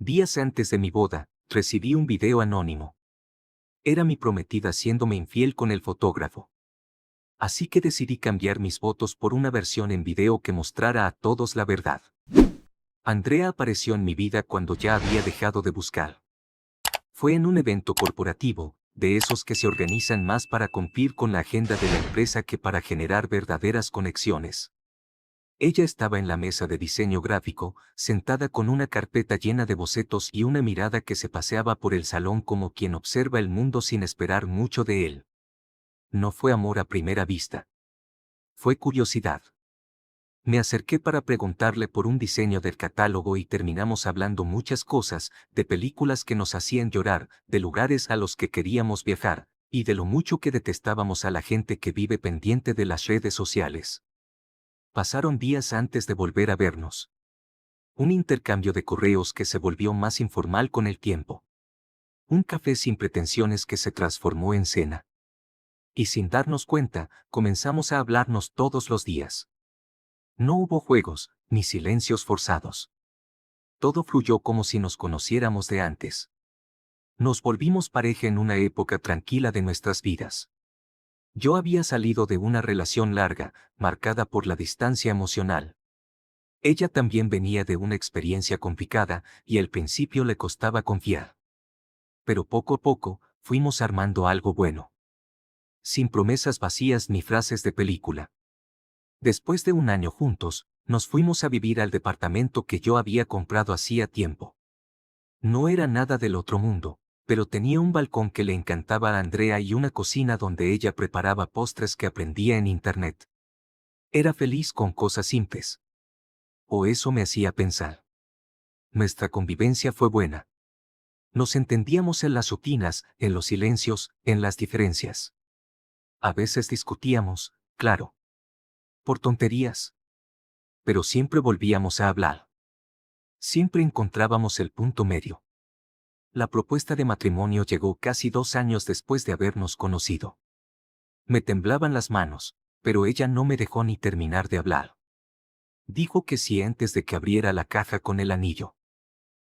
Días antes de mi boda, recibí un video anónimo. Era mi prometida haciéndome infiel con el fotógrafo. Así que decidí cambiar mis votos por una versión en video que mostrara a todos la verdad. Andrea apareció en mi vida cuando ya había dejado de buscar. Fue en un evento corporativo, de esos que se organizan más para cumplir con la agenda de la empresa que para generar verdaderas conexiones. Ella estaba en la mesa de diseño gráfico, sentada con una carpeta llena de bocetos y una mirada que se paseaba por el salón como quien observa el mundo sin esperar mucho de él. No fue amor a primera vista. Fue curiosidad. Me acerqué para preguntarle por un diseño del catálogo y terminamos hablando muchas cosas, de películas que nos hacían llorar, de lugares a los que queríamos viajar, y de lo mucho que detestábamos a la gente que vive pendiente de las redes sociales. Pasaron días antes de volver a vernos. Un intercambio de correos que se volvió más informal con el tiempo. Un café sin pretensiones que se transformó en cena. Y sin darnos cuenta, comenzamos a hablarnos todos los días. No hubo juegos, ni silencios forzados. Todo fluyó como si nos conociéramos de antes. Nos volvimos pareja en una época tranquila de nuestras vidas. Yo había salido de una relación larga, marcada por la distancia emocional. Ella también venía de una experiencia complicada, y al principio le costaba confiar. Pero poco a poco, fuimos armando algo bueno. Sin promesas vacías ni frases de película. Después de un año juntos, nos fuimos a vivir al departamento que yo había comprado hacía tiempo. No era nada del otro mundo, pero tenía un balcón que le encantaba a Andrea y una cocina donde ella preparaba postres que aprendía en internet. Era feliz con cosas simples. O eso me hacía pensar. Nuestra convivencia fue buena. Nos entendíamos en las rutinas, en los silencios, en las diferencias. A veces discutíamos, claro. Por tonterías. Pero siempre volvíamos a hablar. Siempre encontrábamos el punto medio. La propuesta de matrimonio llegó casi 2 años después de habernos conocido. Me temblaban las manos, pero ella no me dejó ni terminar de hablar. Dijo que sí antes de que abriera la caja con el anillo.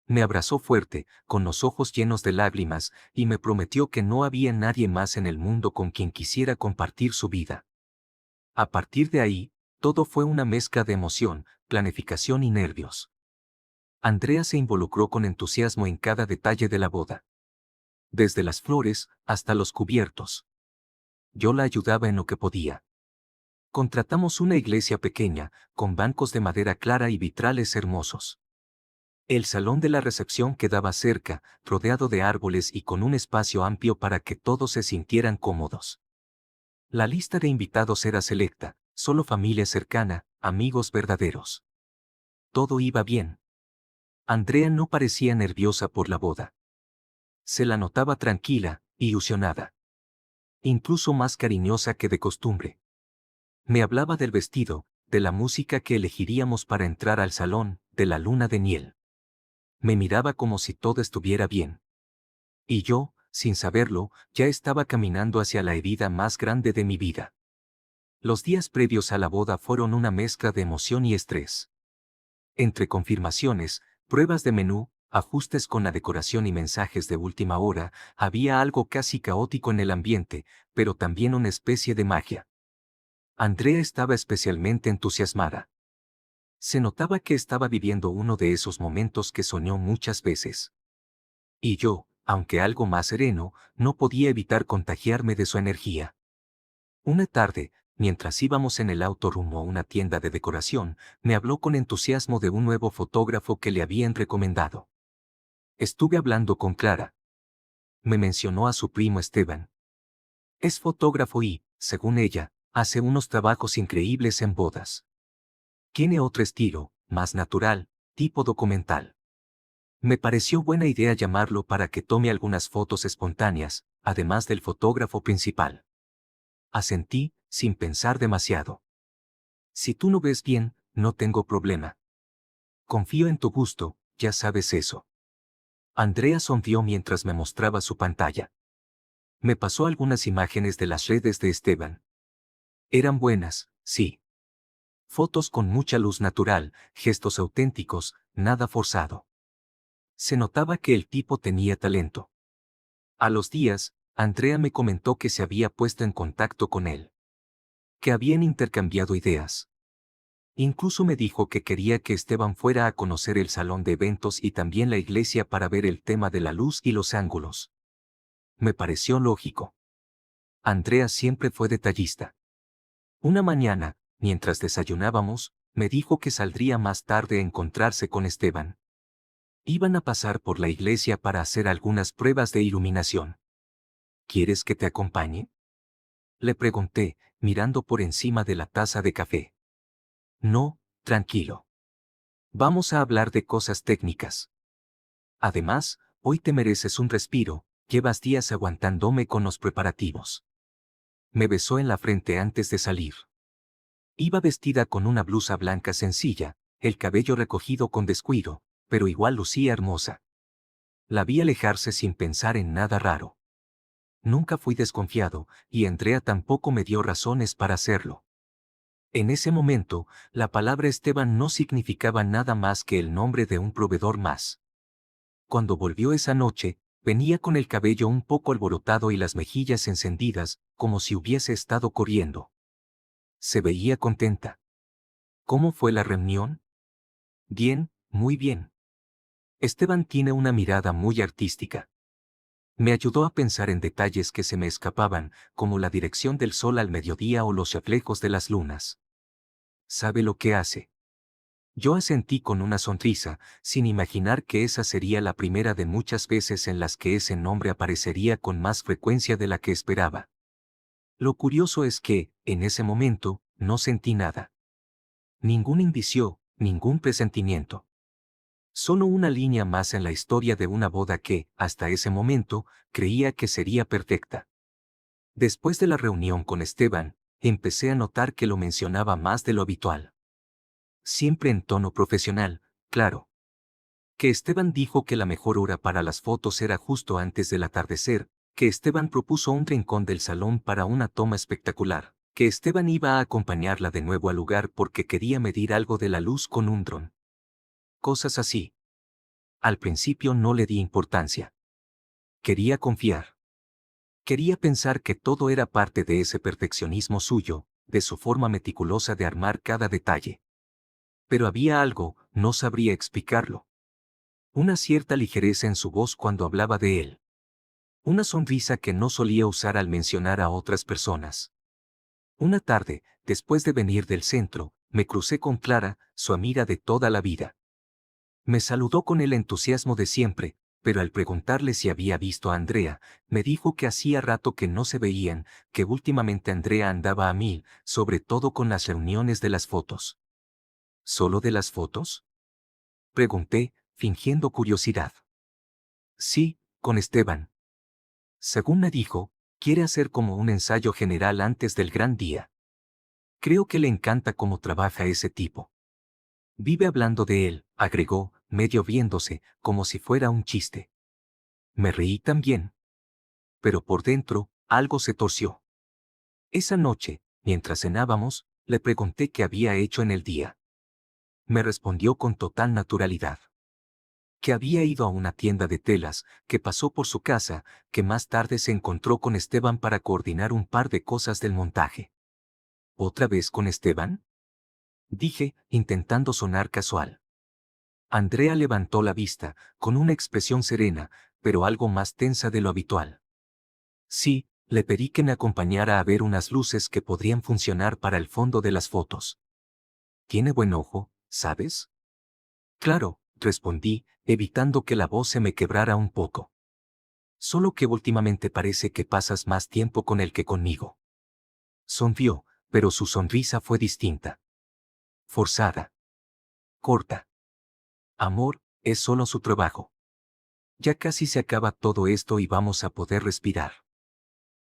Me abrazó fuerte, con los ojos llenos de lágrimas, y me prometió que no había nadie más en el mundo con quien quisiera compartir su vida. A partir de ahí, todo fue una mezcla de emoción, planificación y nervios. Andrea se involucró con entusiasmo en cada detalle de la boda. Desde las flores, hasta los cubiertos. Yo la ayudaba en lo que podía. Contratamos una iglesia pequeña, con bancos de madera clara y vitrales hermosos. El salón de la recepción quedaba cerca, rodeado de árboles y con un espacio amplio para que todos se sintieran cómodos. La lista de invitados era selecta, solo familia cercana, amigos verdaderos. Todo iba bien. Andrea no parecía nerviosa por la boda. Se la notaba tranquila, ilusionada. Incluso más cariñosa que de costumbre. Me hablaba del vestido, de la música que elegiríamos para entrar al salón, de la luna de miel. Me miraba como si todo estuviera bien. Y yo, sin saberlo, ya estaba caminando hacia la herida más grande de mi vida. Los días previos a la boda fueron una mezcla de emoción y estrés. Entre confirmaciones, pruebas de menú, ajustes con la decoración y mensajes de última hora, había algo casi caótico en el ambiente, pero también una especie de magia. Andrea estaba especialmente entusiasmada. Se notaba que estaba viviendo uno de esos momentos que soñó muchas veces. Y yo, aunque algo más sereno, no podía evitar contagiarme de su energía. Una tarde, mientras íbamos en el auto rumbo a una tienda de decoración, me habló con entusiasmo de un nuevo fotógrafo que le habían recomendado. Estuve hablando con Clara. Me mencionó a su primo Esteban. Es fotógrafo y, según ella, hace unos trabajos increíbles en bodas. Tiene otro estilo, más natural, tipo documental. Me pareció buena idea llamarlo para que tome algunas fotos espontáneas, además del fotógrafo principal. Asentí, sin pensar demasiado. Si tú no ves bien, no tengo problema. Confío en tu gusto, ya sabes eso. Andrea sonrió mientras me mostraba su pantalla. Me pasó algunas imágenes de las redes de Esteban. Eran buenas, sí. Fotos con mucha luz natural, gestos auténticos, nada forzado. Se notaba que el tipo tenía talento. A los días, Andrea me comentó que se había puesto en contacto con él. Que habían intercambiado ideas. Incluso me dijo que quería que Esteban fuera a conocer el salón de eventos y también la iglesia para ver el tema de la luz y los ángulos. Me pareció lógico. Andrea siempre fue detallista. Una mañana, mientras desayunábamos, me dijo que saldría más tarde a encontrarse con Esteban. Iban a pasar por la iglesia para hacer algunas pruebas de iluminación. ¿Quieres que te acompañe? Le pregunté, mirando por encima de la taza de café. No, tranquilo. Vamos a hablar de cosas técnicas. Además, hoy te mereces un respiro, llevas días aguantándome con los preparativos. Me besó en la frente antes de salir. Iba vestida con una blusa blanca sencilla, el cabello recogido con descuido, pero igual lucía hermosa. La vi alejarse sin pensar en nada raro. Nunca fui desconfiado, y Andrea tampoco me dio razones para hacerlo. En ese momento, la palabra Esteban no significaba nada más que el nombre de un proveedor más. Cuando volvió esa noche, venía con el cabello un poco alborotado y las mejillas encendidas, como si hubiese estado corriendo. Se veía contenta. ¿Cómo fue la reunión? Bien, muy bien. Esteban tiene una mirada muy artística. Me ayudó a pensar en detalles que se me escapaban, como la dirección del sol al mediodía o los reflejos de las lunas. ¿Sabe lo que hace? Yo asentí con una sonrisa, sin imaginar que esa sería la primera de muchas veces en las que ese nombre aparecería con más frecuencia de la que esperaba. Lo curioso es que, en ese momento, no sentí nada. Ningún indicio, ningún presentimiento. Solo una línea más en la historia de una boda que, hasta ese momento, creía que sería perfecta. Después de la reunión con Esteban, empecé a notar que lo mencionaba más de lo habitual. Siempre en tono profesional, claro. Que Esteban dijo que la mejor hora para las fotos era justo antes del atardecer, que Esteban propuso un rincón del salón para una toma espectacular, que Esteban iba a acompañarla de nuevo al lugar porque quería medir algo de la luz con un dron. Cosas así. Al principio no le di importancia. Quería confiar. Quería pensar que todo era parte de ese perfeccionismo suyo, de su forma meticulosa de armar cada detalle. Pero había algo, no sabría explicarlo. Una cierta ligereza en su voz cuando hablaba de él. Una sonrisa que no solía usar al mencionar a otras personas. Una tarde, después de venir del centro, me crucé con Clara, su amiga de toda la vida. Me saludó con el entusiasmo de siempre, pero al preguntarle si había visto a Andrea, me dijo que hacía rato que no se veían, que últimamente Andrea andaba a mil, sobre todo con las reuniones de las fotos. ¿Solo de las fotos? Pregunté, fingiendo curiosidad. Sí, con Esteban. Según me dijo, quiere hacer como un ensayo general antes del gran día. Creo que le encanta cómo trabaja ese tipo. Vive hablando de él, agregó, medio viéndose, como si fuera un chiste. Me reí también. Pero por dentro, algo se torció. Esa noche, mientras cenábamos, le pregunté qué había hecho en el día. Me respondió con total naturalidad. Que había ido a una tienda de telas, que pasó por su casa, que más tarde se encontró con Esteban para coordinar un par de cosas del montaje. ¿Otra vez con Esteban? Dije, intentando sonar casual. Andrea levantó la vista, con una expresión serena, pero algo más tensa de lo habitual. Sí, le pedí que me acompañara a ver unas luces que podrían funcionar para el fondo de las fotos. Tiene buen ojo, ¿sabes? Claro, respondí, evitando que la voz se me quebrara un poco. Solo que últimamente parece que pasas más tiempo con él que conmigo. Sonrió, pero su sonrisa fue distinta. Forzada. Corta. Amor, es solo su trabajo. Ya casi se acaba todo esto y vamos a poder respirar.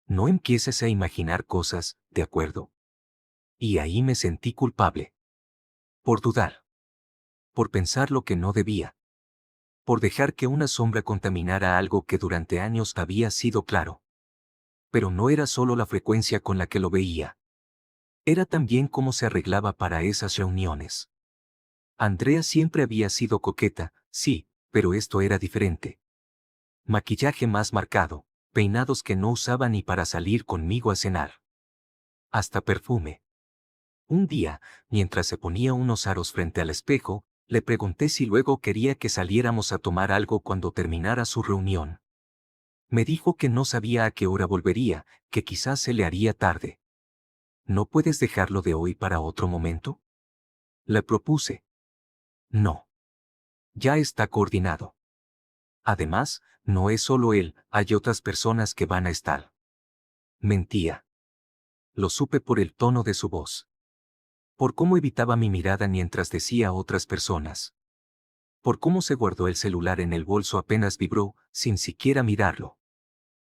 No empieces a imaginar cosas, ¿de acuerdo? Y ahí me sentí culpable. Por dudar. Por pensar lo que no debía. Por dejar que una sombra contaminara algo que durante años había sido claro. Pero no era solo la frecuencia con la que lo veía. Era también cómo se arreglaba para esas reuniones. Andrea siempre había sido coqueta, sí, Pero esto era diferente. Maquillaje más marcado, peinados que no usaba ni para salir conmigo a cenar. Hasta perfume. Un día, mientras se ponía unos aros frente al espejo, le pregunté si luego quería que saliéramos a tomar algo cuando terminara su reunión. Me dijo que no sabía a qué hora volvería, que quizás se le haría tarde. ¿No puedes dejarlo de hoy para otro momento? Le propuse. No. Ya está coordinado. Además, no es solo él, hay otras personas que van a estar. Mentía. Lo supe por el tono de su voz. Por cómo evitaba mi mirada mientras decía a otras personas. Por cómo se guardó el celular en el bolso apenas vibró, sin siquiera mirarlo.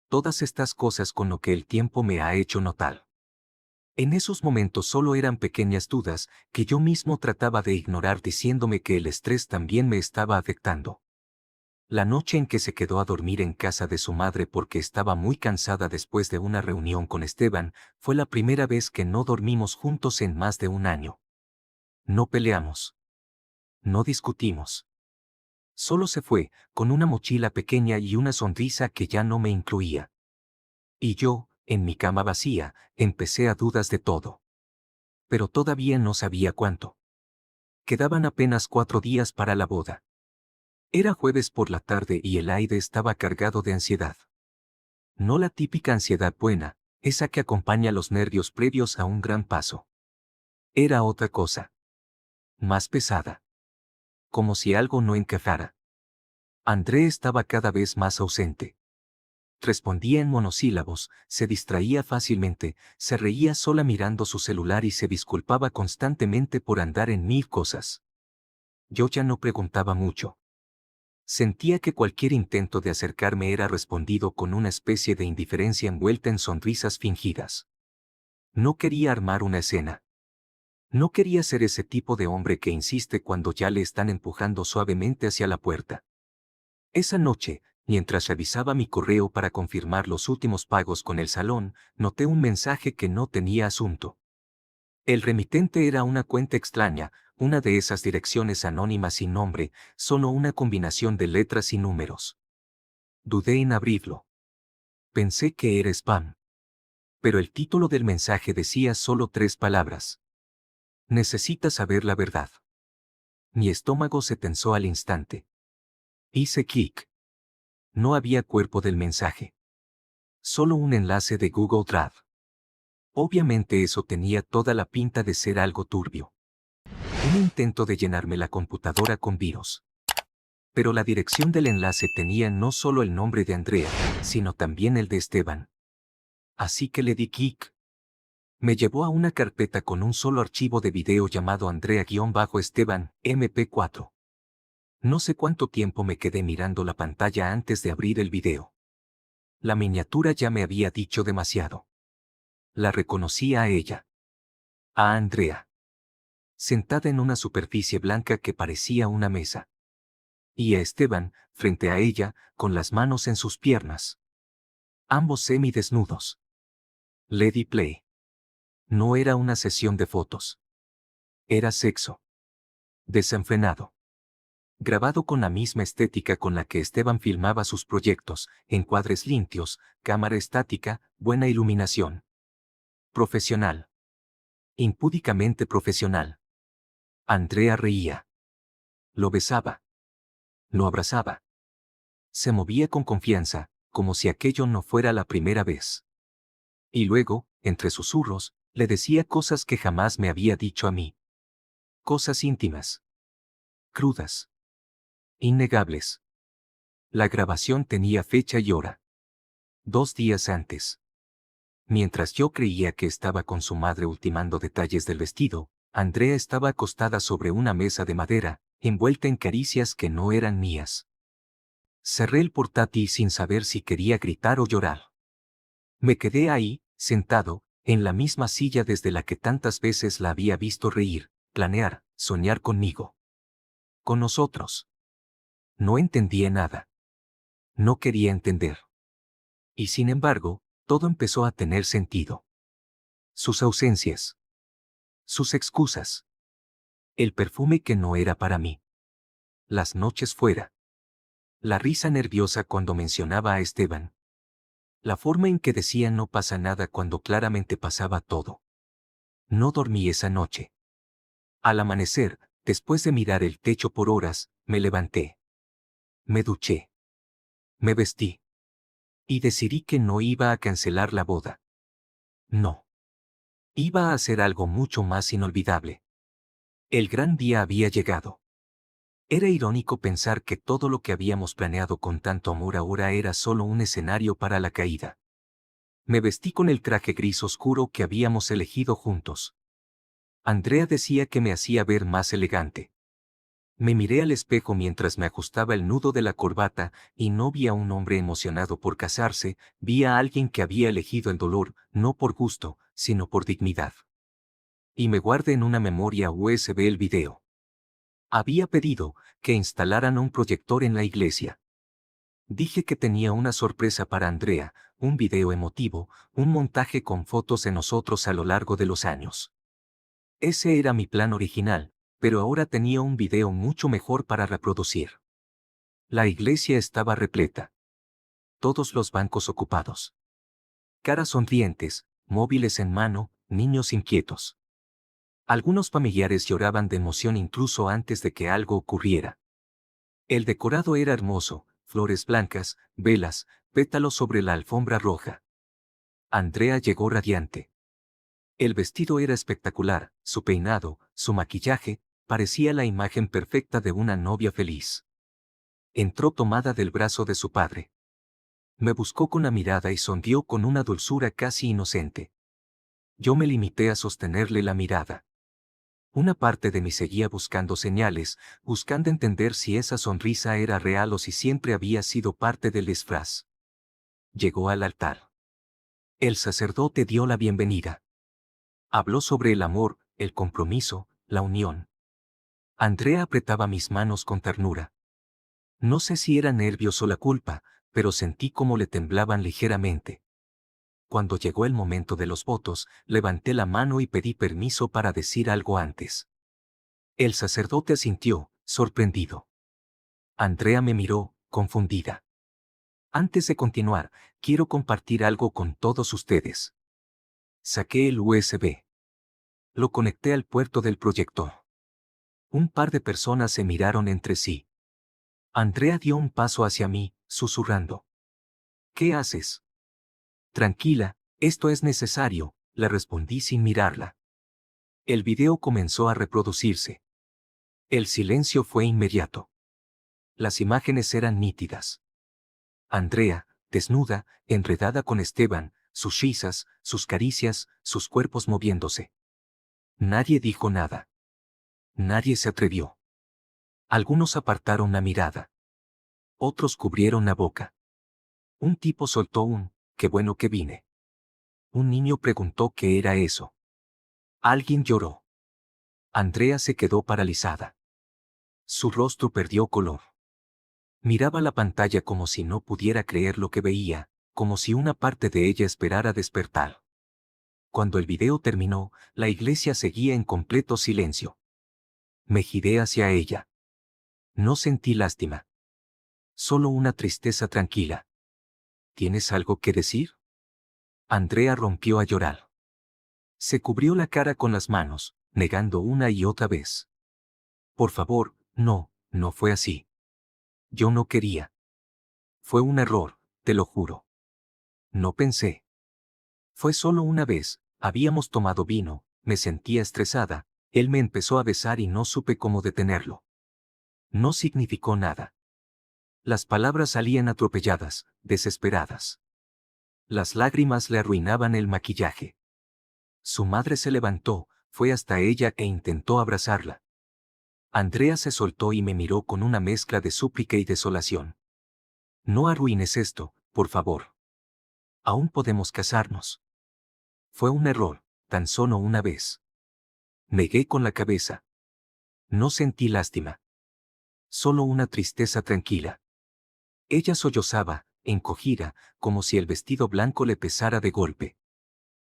Todas estas cosas con lo que el tiempo me ha hecho notar. En esos momentos solo eran pequeñas dudas que yo mismo trataba de ignorar diciéndome que el estrés también me estaba afectando. La noche en que se quedó a dormir en casa de su madre porque estaba muy cansada después de una reunión con Esteban, fue la primera vez que no dormimos juntos en más de un año. No peleamos. No discutimos. Solo se fue, con una mochila pequeña y una sonrisa que ya no me incluía. Y yo, en mi cama vacía, empecé a dudas de todo. Pero todavía no sabía cuánto. Quedaban apenas 4 días para la boda. Era jueves por la tarde y el aire estaba cargado de ansiedad. No la típica ansiedad buena, esa que acompaña los nervios previos a un gran paso. Era otra cosa. Más pesada. Como si algo no encajara. André estaba cada vez más ausente. Respondía en monosílabos, se distraía fácilmente, se reía sola mirando su celular y se disculpaba constantemente por andar en 1000 cosas. Yo ya no preguntaba mucho. Sentía que cualquier intento de acercarme era respondido con una especie de indiferencia envuelta en sonrisas fingidas. No quería armar una escena. No quería ser ese tipo de hombre que insiste cuando ya le están empujando suavemente hacia la puerta. Esa noche, mientras revisaba mi correo para confirmar los últimos pagos con el salón, noté un mensaje que no tenía asunto. El remitente era una cuenta extraña, una de esas direcciones anónimas sin nombre, solo una combinación de letras y números. Dudé en abrirlo. Pensé que era spam. Pero el título del mensaje decía solo 3 palabras. Necesitas saber la verdad. Mi estómago se tensó al instante. Hice clic. No había cuerpo del mensaje. Solo un enlace de Google Drive. Obviamente eso tenía toda la pinta de ser algo turbio. Un intento de llenarme la computadora con virus. Pero la dirección del enlace tenía no solo el nombre de Andrea, sino también el de Esteban. Así que le di clic. Me llevó a una carpeta con un solo archivo de video llamado Andrea-Esteban, MP4. No sé cuánto tiempo me quedé mirando la pantalla antes de abrir el video. La miniatura ya me había dicho demasiado. La reconocí a ella. A Andrea. Sentada en una superficie blanca que parecía una mesa. Y a Esteban, frente a ella, con las manos en sus piernas. Ambos semidesnudos. Le di play. No era una sesión de fotos. Era sexo. Desenfrenado. Grabado con la misma estética con la que Esteban filmaba sus proyectos, encuadres limpios, cámara estática, buena iluminación. Profesional. Impúdicamente profesional. Andrea reía. Lo besaba. Lo abrazaba. Se movía con confianza, como si aquello no fuera la primera vez. Y luego, entre susurros, le decía cosas que jamás me había dicho a mí. Cosas íntimas. Crudas. Innegables. La grabación tenía fecha y hora. 2 días antes. Mientras yo creía que estaba con su madre ultimando detalles del vestido, Andrea estaba acostada sobre una mesa de madera, envuelta en caricias que no eran mías. Cerré el portátil sin saber si quería gritar o llorar. Me quedé ahí, sentado, en la misma silla desde la que tantas veces la había visto reír, planear, soñar conmigo. Con nosotros. No entendía nada. No quería entender. Y sin embargo, todo empezó a tener sentido. Sus ausencias. Sus excusas. El perfume que no era para mí. Las noches fuera. La risa nerviosa cuando mencionaba a Esteban. La forma en que decía no pasa nada cuando claramente pasaba todo. No dormí esa noche. Al amanecer, después de mirar el techo por horas, me levanté. Me duché. Me vestí. Y decidí que no iba a cancelar la boda. No. Iba a hacer algo mucho más inolvidable. El gran día había llegado. Era irónico pensar que todo lo que habíamos planeado con tanto amor ahora era solo un escenario para la caída. Me vestí con el traje gris oscuro que habíamos elegido juntos. Andrea decía que me hacía ver más elegante. Me miré al espejo mientras me ajustaba el nudo de la corbata, y no vi a un hombre emocionado por casarse, vi a alguien que había elegido el dolor, no por gusto, sino por dignidad. Y me guardé en una memoria USB el video. Había pedido que instalaran un proyector en la iglesia. Dije que tenía una sorpresa para Andrea, un video emotivo, un montaje con fotos de nosotros a lo largo de los años. Ese era mi plan original, pero ahora tenía un video mucho mejor para reproducir. La iglesia estaba repleta. Todos los bancos ocupados. Caras sonrientes, móviles en mano, niños inquietos. Algunos familiares lloraban de emoción incluso antes de que algo ocurriera. El decorado era hermoso, flores blancas, velas, pétalos sobre la alfombra roja. Andrea llegó radiante. El vestido era espectacular, su peinado, su maquillaje, parecía la imagen perfecta de una novia feliz. Entró tomada del brazo de su padre. Me buscó con la mirada y sonrió con una dulzura casi inocente. Yo me limité a sostenerle la mirada. Una parte de mí seguía buscando señales, buscando entender si esa sonrisa era real o si siempre había sido parte del disfraz. Llegó al altar. El sacerdote dio la bienvenida. Habló sobre el amor, el compromiso, la unión. Andrea apretaba mis manos con ternura. No sé si era nervios o la culpa, pero sentí como le temblaban ligeramente. Cuando llegó el momento de los votos, levanté la mano y pedí permiso para decir algo antes. El sacerdote asintió, sorprendido. Andrea me miró, confundida. Antes de continuar, quiero compartir algo con todos ustedes. Saqué el USB. Lo conecté al puerto del proyector. Un par de personas se miraron entre sí. Andrea dio un paso hacia mí, susurrando. ¿Qué haces? Tranquila, esto es necesario, le respondí sin mirarla. El video comenzó a reproducirse. El silencio fue inmediato. Las imágenes eran nítidas. Andrea, desnuda, enredada con Esteban, sus risas, sus caricias, sus cuerpos moviéndose. Nadie dijo nada. Nadie se atrevió. Algunos apartaron la mirada. Otros cubrieron la boca. Un tipo soltó un, qué bueno que vine. Un niño preguntó qué era eso. Alguien lloró. Andrea se quedó paralizada. Su rostro perdió color. Miraba la pantalla como si no pudiera creer lo que veía, como si una parte de ella esperara despertar. Cuando el video terminó, la iglesia seguía en completo silencio. Me giré hacia ella. No sentí lástima. Solo una tristeza tranquila. ¿Tienes algo que decir? Andrea rompió a llorar. Se cubrió la cara con las manos, negando una y otra vez. Por favor, no, no fue así. Yo no quería. Fue un error, te lo juro. No pensé. Fue solo una vez, habíamos tomado vino, me sentía estresada, él me empezó a besar y no supe cómo detenerlo. No significó nada. Las palabras salían atropelladas, desesperadas. Las lágrimas le arruinaban el maquillaje. Su madre se levantó, fue hasta ella e intentó abrazarla. Andrea se soltó y me miró con una mezcla de súplica y desolación. No arruines esto, por favor. Aún podemos casarnos. Fue un error, tan solo una vez. Negué con la cabeza. No sentí lástima. Solo una tristeza tranquila. Ella sollozaba, encogida, como si el vestido blanco le pesara de golpe.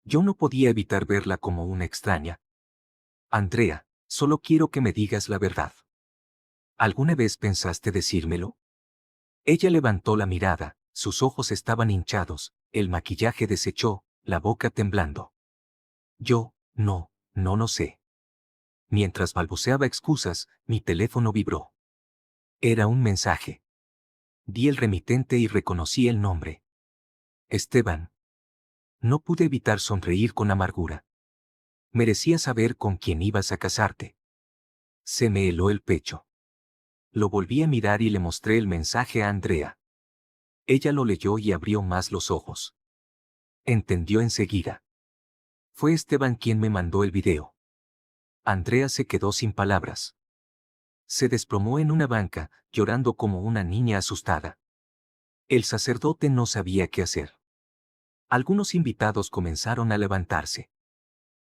Yo no podía evitar verla como una extraña. Andrea, solo quiero que me digas la verdad. ¿Alguna vez pensaste decírmelo? Ella levantó la mirada, sus ojos estaban hinchados, el maquillaje deshecho, la boca temblando. Yo, no sé. Mientras balbuceaba excusas, mi teléfono vibró. Era un mensaje. Di el remitente y reconocí el nombre. Esteban. No pude evitar sonreír con amargura. Merecía saber con quién ibas a casarte. Se me heló el pecho. Lo volví a mirar y le mostré el mensaje a Andrea. Ella lo leyó y abrió más los ojos. Entendió enseguida. Fue Esteban quien me mandó el video. Andrea se quedó sin palabras. Se desplomó en una banca, llorando como una niña asustada. El sacerdote no sabía qué hacer. Algunos invitados comenzaron a levantarse.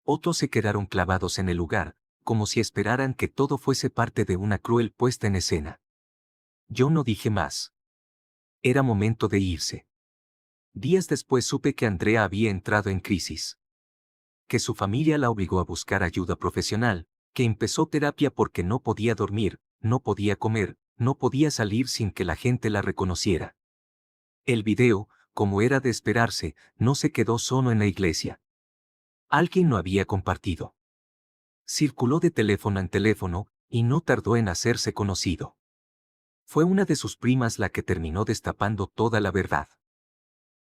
Otros se quedaron clavados en el lugar, como si esperaran que todo fuese parte de una cruel puesta en escena. Yo no dije más. Era momento de irse. Días después supe que Andrea había entrado en crisis. Que su familia la obligó a buscar ayuda profesional, que empezó terapia porque no podía dormir, no podía comer, no podía salir sin que la gente la reconociera. El video, como era de esperarse, no se quedó solo en la iglesia. Alguien lo había compartido. Circuló de teléfono en teléfono, y no tardó en hacerse conocido. Fue una de sus primas la que terminó destapando toda la verdad.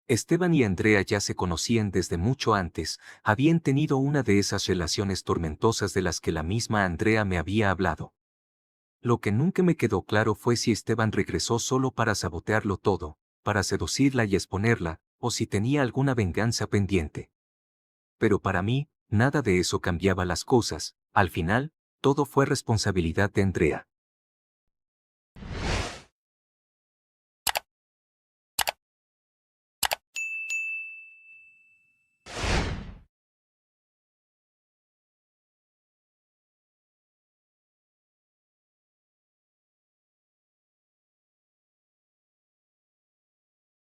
Esteban y Andrea ya se conocían desde mucho antes, habían tenido una de esas relaciones tormentosas de las que la misma Andrea me había hablado. Lo que nunca me quedó claro fue si Esteban regresó solo para sabotearlo todo, para seducirla y exponerla, o si tenía alguna venganza pendiente. Pero para mí, nada de eso cambiaba las cosas, al final, todo fue responsabilidad de Andrea.